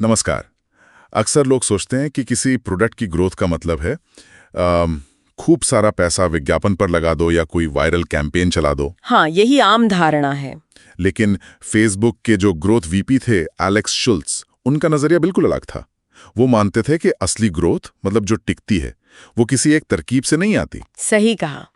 नमस्कार। अक्सर लोग सोचते हैं कि किसी प्रोडक्ट की ग्रोथ का मतलब है खूब सारा पैसा विज्ञापन पर लगा दो या कोई वायरल कैंपेन चला दो। हाँ, यही आम धारणा है। लेकिन फेसबुक के जो ग्रोथ वीपी थे एलेक्स शुल्ट्ज, उनका नजरिया बिल्कुल अलग था। वो मानते थे कि असली ग्रोथ मतलब जो टिकती है वो किसी एक तरकीब से नहीं आती। सही कहा।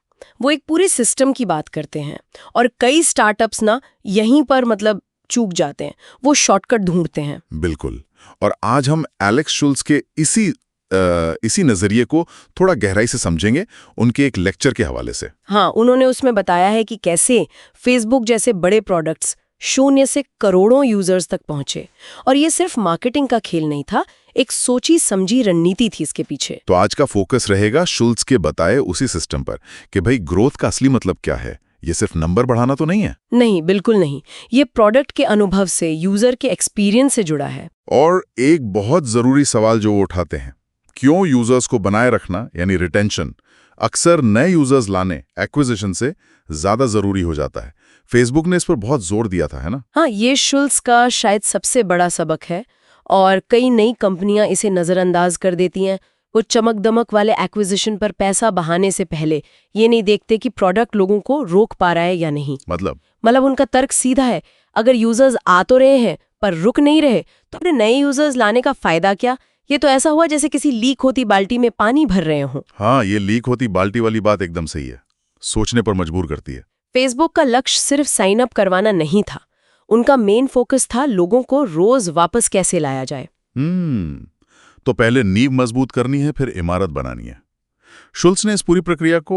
वो एक पूरे सिस्टम की बात करते हैं और कई स्टार्टअप्स ना यहीं पर चूक जाते हैं। वो शॉर्टकट ढूंढते हैं। बिल्कुल। और आज हम एलेक्स शुल्ट्ज के इसी नजरिए को थोड़ा गहराई से समझेंगे, उनके एक लेक्चर के हवाले से। हाँ, उन्होंने उसमें बताया है कि कैसे फेसबुक जैसे बड़े प्रोडक्ट्स शून्य से करोड़ों यूजर्स तक पहुंचे। और ये सिर्फ मार्केटिंग का खेल नहीं था, एक सोची समझी रणनीति थी इसके पीछे। तो आज का फोकस रहेगा शुल्ट्ज के बताए उसी सिस्टम पर कि भाई ग्रोथ का असली मतलब क्या है। ये सिर्फ नंबर बढ़ाना तो नहीं है। नहीं, बिल्कुल नहीं। ये प्रोडक्ट के अनुभव से, यूजर के एक्सपीरियंस से जुड़ा है। और एक बहुत जरूरी सवाल जो वो उठाते हैं, क्यों यूजर्स को बनाए रखना यानी रिटेंशन अक्सर नए यूजर्स लाने एक्विजिशन से ज्यादा जरूरी हो जाता है। फेसबुक ने इस पर बहुत जोर दिया था, है ना? हाँ, ये शुल्ट्ज का शायद सबसे बड़ा सबक है और कई नई कंपनियां इसे नजरअंदाज कर देती हैं। वो चमक दमक वाले एक्विजिशन पर पैसा बहाने से पहले ये नहीं देखते कि प्रोडक्ट लोगों को रोक पा रहा है या नहीं। मतलब उनका तर्क सीधा है, अगर यूजर्स आ तो रहे हैं पर रुक नहीं रहे तो अपने नए यूजर्स लाने का फायदा क्या? ये तो ऐसा हुआ जैसे किसी लीक होती बाल्टी में पानी भर रहे हों। हाँ, ये लीक होती बाल्टी वाली बात एकदम सही है, सोचने पर मजबूर करती है। फेसबुक का लक्ष्य सिर्फ साइन अप करवाना नहीं था, उनका मेन फोकस था लोगों को रोज वापस कैसे लाया जाए। तो पहले नींव मजबूत करनी है, फिर इमारत बनानी है। शुल्ट्ज ने इस पूरी प्रक्रिया को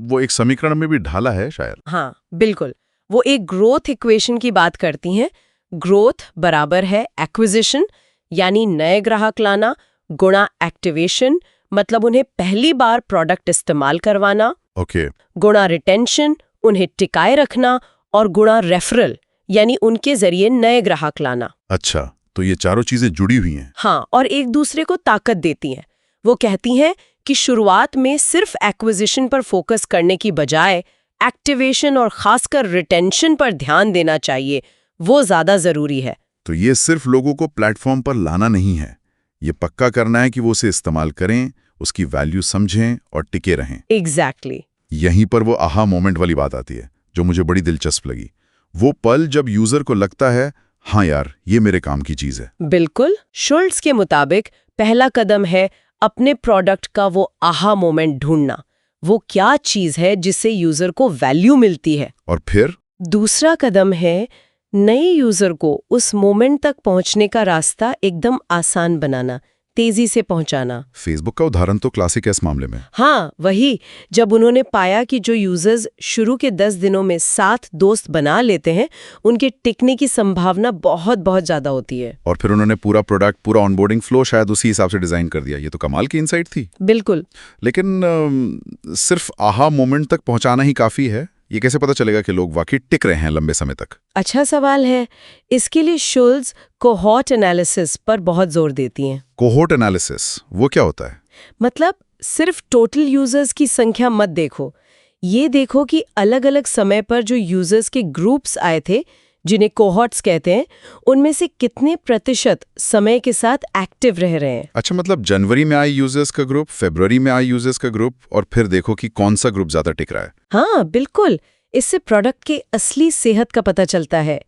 वो एक समीकरण में भी ढाला है शायद। हाँ, बिल्कुल। वो एक ग्रोथ इक्वेशन की बात करती हैं। ग्रोथ बराबर है एक्विजिशन यानी नए ग्राहक लाना, गुणा एक्टिवेशन मतलब उन्हें पहली बार प्रोडक्ट इस्तेमाल करवाना, ओके। गुणा रिटेंशन उन्हें टिकाए रखना, और गुणा रेफरल यानी उनके जरिए नए ग्राहक लाना। अच्छा, तो ये चारों चीजें जुड़ी हुई हैं। हाँ, और एक दूसरे को ताकत देती हैं। वो कहती हैं कि शुरुआत में सिर्फ एक्विजिशन पर फोकस करने की बजाय एक्टिवेशन और खासकर रिटेंशन पर ध्यान देना चाहिए, वो ज्यादा जरूरी है। तो ये सिर्फ लोगों को प्लेटफॉर्म पर लाना नहीं है, ये पक्का करना है कि वो उसे इस्तेमाल करें, उसकी वैल्यू समझें और टिके रहें। एग्जैक्टली। यहीं पर वो आहा मोमेंट वाली बात आती है जो मुझे बड़ी दिलचस्प लगी। वो पल जब यूजर को लगता है हाँ यार, ये मेरे काम की चीज है। बिल्कुल। शुल्ट्ज के मुताबिक पहला कदम है अपने प्रोडक्ट का वो आहा मोमेंट ढूंढना। वो क्या चीज है जिससे यूजर को वैल्यू मिलती है। और फिर दूसरा कदम है नए यूजर को उस मोमेंट तक पहुंचने का रास्ता एकदम आसान बनाना, तेजी से पहुंचाना। फेसबुक का उदाहरण तो क्लासिक है इस मामले में। हाँ, वही। जब उन्होंने पाया कि जो यूजर्स शुरू के 10 दिनों में 7 दोस्त बना लेते हैं, उनके टिकने की संभावना बहुत बहुत ज्यादा होती है। और फिर उन्होंने पूरा प्रोडक्ट, पूरा ऑनबोर्डिंग फ्लो शायद उसी हिसाब से डिजाइन कर दिया। ये तो कमाल की इनसाइट थी। बिल्कुल। लेकिन सिर्फ आहा मोमेंट तक पहुंचाना ही काफी है? ये कैसे पता चलेगा कि लोग वाकई टिक रहे हैं लंबे समय तक? अच्छा सवाल है। इसके लिए शुल्ट्ज कोहॉर्ट एनालिसिस पर बहुत जोर देती हैं। कोहोर्ट एनालिसिस वो क्या होता है? मतलब सिर्फ टोटल यूजर्स की संख्या मत देखो, ये देखो कि अलग-अलग समय पर जो यूजर्स के ग्रुप्स आए थे, जिन्हें कोहॉर्ट्स कहते हैं, उनमें से कितने प्रतिशत समय के साथ एक्टिव रह रहे हैं। अच्छा, मतलब जनवरी में आए यूजर्स का ग्रुप, फरवरी में आए यूजर्स का ग्रुप, और फिर देखो कि कौन सा ग्रुप ज्यादा टिक रहा है। हाँ, बिल्कुल। इससे प्रोडक्ट के असली सेहत का पता चलता है।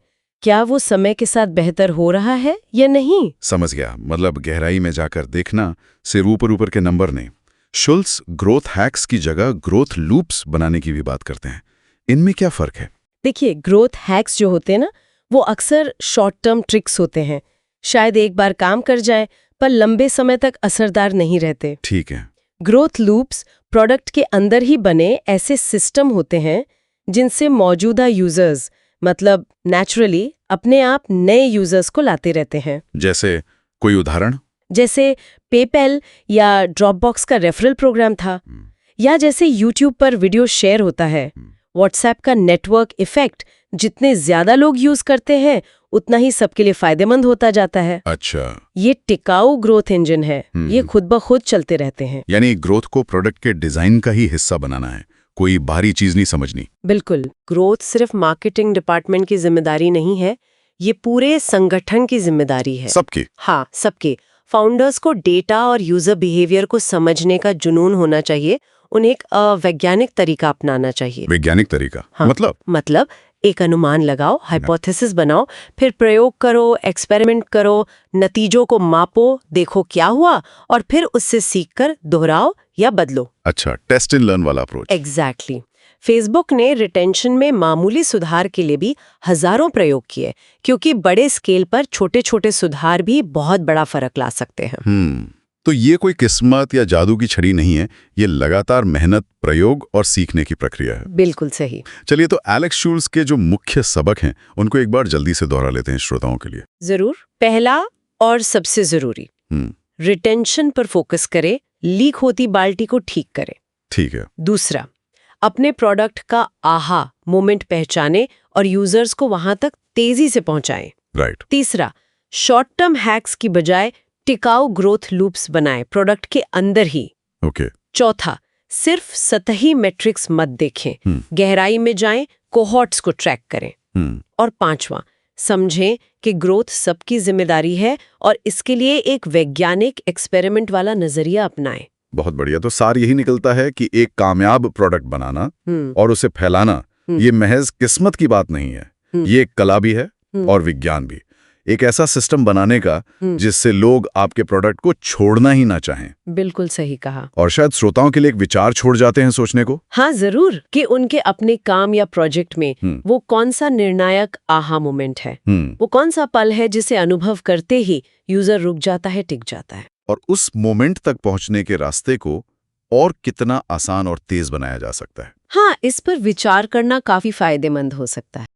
क्या वो समय के साथ बेहतर हो रहा है या नहीं? समझ गया। मतलब गहराई में जाकर देखना, सिर्फ ऊपर के नंबर नहीं। शुल्ट्ज ग्रोथ हैक्स की जगह ग्रोथ लूप्स बनाने की भी बात करते हैं। इनमें क्या फर्क है? देखिए, ग्रोथ हैक्स जो होते हैं ना, वो अक्सर शॉर्ट टर्म ट्रिक्स होते हैं। शायद एक बार काम कर जाए पर लंबे समय तक असरदार नहीं रहते। ठीक है। ग्रोथ लूप्स प्रोडक्ट के अंदर ही बने ऐसे सिस्टम होते हैं जिनसे मौजूदा यूजर्स मतलब नेचुरली अपने आप नए यूजर्स को लाते रहते हैं। जैसे कोई उदाहरण? जैसे पेपैल या ड्रॉपबॉक्स का रेफरल प्रोग्राम था, या जैसे यूट्यूब पर वीडियो शेयर होता है। व्हाट्सएप का नेटवर्क इफेक्ट, जितने ज्यादा लोग यूज करते हैं उतना ही सबके लिए फायदेमंद होता जाता है। अच्छा। ये टिकाऊ ग्रोथ इंजन है। ये खुद ब खुद चलते रहते हैं। यानी ग्रोथ को प्रोडक्ट के डिजाइन का ही हिस्सा बनाना है, कोई बाहरी चीज नहीं समझनी। बिल्कुल। ग्रोथ सिर्फ मार्केटिंग डिपार्टमेंट की जिम्मेदारी नहीं है, ये पूरे संगठन की जिम्मेदारी है। सबकी। हाँ, सबके। फाउंडर्स को डेटा और यूजर बिहेवियर को समझने का जुनून होना चाहिए, उन्हें एक वैज्ञानिक तरीका अपनाना चाहिए। वैज्ञानिक तरीका? हाँ, मतलब एक अनुमान लगाओ, हाइपोथेसिस बनाओ, फिर प्रयोग करो, एक्सपेरिमेंट करो, नतीजों को मापो, देखो क्या हुआ, और फिर उससे सीखकर दोहराओ या बदलो। अच्छा, टेस्ट एंड लर्न वाला अप्रोच। एग्जैक्टली। फेसबुक ने रिटेंशन में मामूली सुधार के लिए भी हजारों प्रयोग किए, क्योंकि बड़े स्केल पर छोटे छोटे सुधार भी बहुत बड़ा फर्क ला सकते हैं। तो ये कोई किस्मत या जादू की छड़ी नहीं है, ये लगातार मेहनत, प्रयोग और सीखने की प्रक्रिया है। बिल्कुल सही। चलिए, तो एलेक्स शूल्स के जो मुख्य सबक हैं उनको एक बार जल्दी से दोहरा लेते हैं श्रोताओं के लिए। जरूर। पहला और सबसे जरूरी, रिटेंशन पर फोकस करे, लीक होती बाल्टी को ठीक करे। ठीक है। दूसरा, अपने प्रोडक्ट का आहा मोमेंट पहचाने और यूजर्स को वहां तक तेजी से पहुंचाएं। राइट। तीसरा, शॉर्ट टर्म हैक्स की बजाय टिकाऊ ग्रोथ लूप्स बनाएं प्रोडक्ट के अंदर ही। ओके। चौथा, सिर्फ सतही मैट्रिक्स मत देखें, गहराई में जाएं, कोहॉर्ट्स को ट्रैक करें। और पांचवा, समझें कि ग्रोथ सबकी जिम्मेदारी है और इसके लिए एक वैज्ञानिक एक्सपेरिमेंट वाला नजरिया अपनाएं। बहुत बढ़िया। तो सार यही निकलता है कि एक कामयाब प्रोडक्ट बनाना और उसे फैलाना ये महज किस्मत की बात नहीं है, ये एक कला भी है और विज्ञान भी। एक ऐसा सिस्टम बनाने का जिससे लोग आपके प्रोडक्ट को छोड़ना ही ना चाहें। बिल्कुल सही कहा। और शायद श्रोताओं के लिए एक विचार छोड़ जाते हैं सोचने को। हाँ, जरूर, कि उनके अपने काम या प्रोजेक्ट में वो कौन सा निर्णायक आहा मोमेंट है, वो कौन सा पल है जिसे अनुभव करते ही यूजर रुक जाता है, टिक जाता है। और उस मोमेंट तक पहुंचने के रास्ते को और कितना आसान और तेज बनाया जा सकता है। हाँ, इस पर विचार करना काफी फायदेमंद हो सकता है।